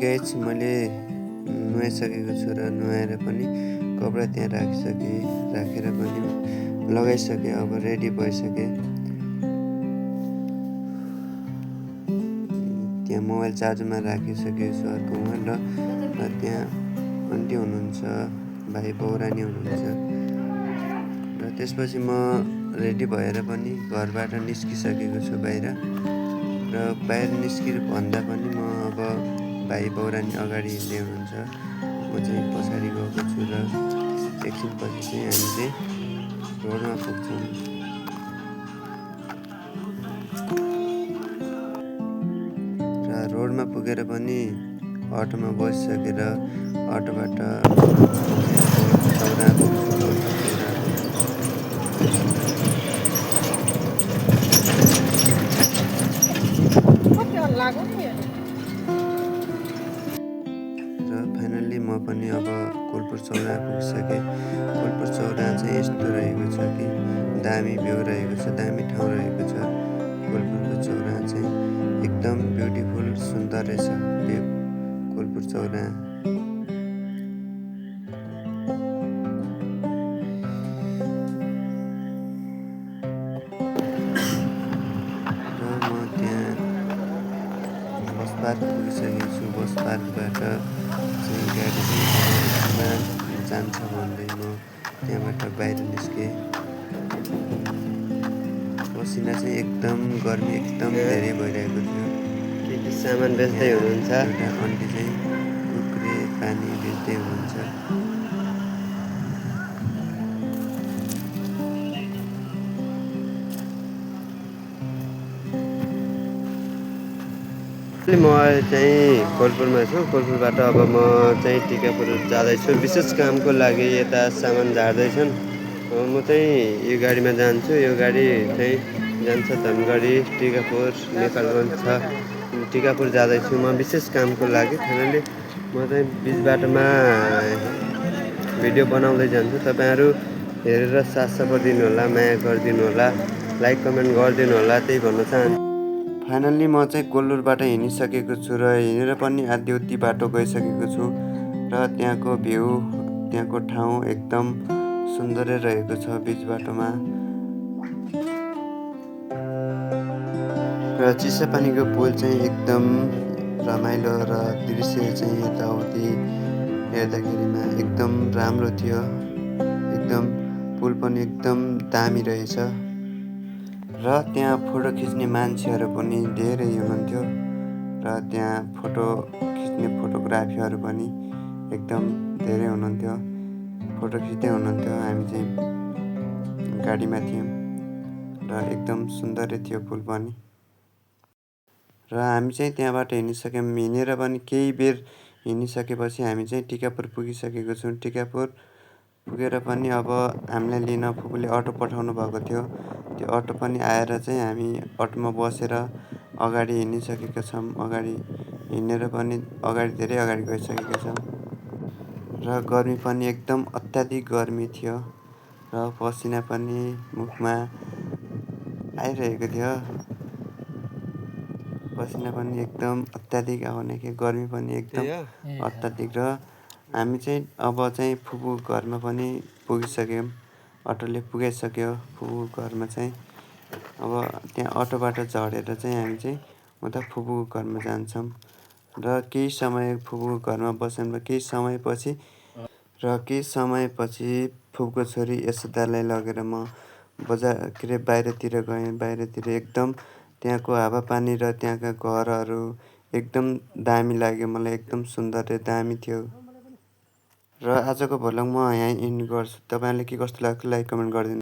Guys मैले नुहाइसकेको छु र नुहाएर पनि कपडा त्यहाँ राखेर पनि लगाइसकेँ। अब रेडी भइसकेँ। त्यहाँ मोबाइल चार्जमा राखिसकेको छु अर्कोमा र त्यहाँ आन्टी हुनुहुन्छ, भाइ बौरानी हुनुहुन्छ र त्यसपछि म रेडी भएर पनि घरबाट निस्किसकेको छु बाहिर। र बाहिर भन्दा पनि म अब भाइ बौरानी अगाडि हिँड्दै हुनुहुन्छ, म चाहिँ पछाडि गएको छु र एकछिनपछि चाहिँ हामी चाहिँ रोडमा पुग्छौँ। र रोडमा पुगेर पनि अटोमा बसिसकेर अटोबाट चौरा पुग्छु। र फाइनल्ली म पनि अब कोलपुर चौरा पुगिसकेँ। कोलपुर चौरा चाहिँ यस्तो रहेको छ कि दामी भ्यू रहेको छ, दामी ठाउँ रहेको छ। कोलपुरको चौरा चाहिँ एकदम ब्युटिफुल सुन्दर रहेछ कोलपुर चौरा। र म त्यहाँ बस पार्क पुगिसकेको छु। बस पार्कबाट चाहिँ गाडी चाहिँ जान्छ भन्दै म त्यहाँबाट बाहिर निस्केँ। पसिना चाहिँ एकदम गर्मी एकदम धेरै भइरहेको थियो। के सामान बेच्दै हुनुहुन्छ। एउटा आन्टी चाहिँ कुरकुरे पानी बेच्दै हुनुहुन्छ। म चाहिँ कोलपुरमा छु। कोलपुरबाट अब म चाहिँ टिकापुर जाँदैछु विशेष कामको लागि। यता सामान झार्दैछन्। म चाहिँ यो गाडीमा जान्छु। यो गाडी चाहिँ जान्छ धनगढी, टिकापुर, नेपालगञ्ज छ। टिकापुर जाँदैछु म विशेष कामको लागि। फाइनली म चाहिँ बिच बाटोमा भिडियो बनाउँदै जान्छु। तपाईँहरू हेरेर साथ सपोर्ट दिनुहोला, माया गरिदिनु होला, लाइक कमेन्ट गरिदिनु होला, त्यही भन्न चाहन्छु। फाइनल्ली म चाहिँ कोल्लुरबाट हिँडिसकेको छु र हिँडेर पनि आधी उति बाटो गइसकेको छु। र त्यहाँको भ्यू, त्यहाँको ठाउँ एकदम सुन्दरै रहेको छ बिच बाटोमा। र चिसापानीको पुल चाहिँ एकदम रमाइलो र दृश्य चाहिँ यताउति हेर्दाखेरिमा एकदम राम्रो थियो। एकदम पुल पनि एकदम दामी रहेछ। र त्यहाँ फोटो खिच्ने मान्छेहरू पनि धेरै हुनुहुन्थ्यो र त्यहाँ फोटो खिच्ने फोटोग्राफीहरू पनि एकदम धेरै हुनुहुन्थ्यो। फोटो खिच्दै हुनुहुन्थ्यो। हामी चाहिँ गाडीमा थियौँ र एकदम सुन्दरै थियो पुल पनि। र हामी चाहिँ त्यहाँबाट हिँडिसक्यौँ। हिँडेर पनि केही बेर हिँडिसकेपछि हामी चाहिँ टिकापुर पुगिसकेको छौँ। टिकापुर पुगेर पनि अब हामीलाई लिन फुपूले अटो पठाउनु भएको थियो। त्यो अटो पनि आएर चाहिँ हामी अटोमा बसेर अगाडि हिँडिसकेका छौँ। अगाडि हिँडेर पनि धेरै अगाडि गइसकेका छौँ। र गर्मी पनि एकदम अत्याधिक गर्मी थियो र पसिना पनि मुखमा आइरहेको थियो। पसिना पनि एकदम अत्याधिक आउने कि गर्मी पनि एकदम अत्याधिक। र हामी चाहिँ अब चाहिँ फुपू घरमा पनि पुगिसक्यौँ। अटोले पुगाइसक्यो फुपू घरमा चाहिँ। अब त्यहाँ अटोबाट झरेर चाहिँ हामी चाहिँ उता फुपूको घरमा जान्छौँ। र केही समय फुपूको घरमा बस्यौँ र केही समयपछि फुपूको छोरी यशोदालाई लगेर म बाहिरतिर गएँ। बाहिरतिर एकदम त्यहाँको हावापानी र त्यहाँका घरहरू एकदम दामी लाग्यो मलाई। एकदम सुन्दर र दामी थियो। र आजको भ्लग म यहीँ एन्ड गर्छु। तपाईँलाई के कस्तो लाग्यो लाइक कमेन्ट गरिदिनु।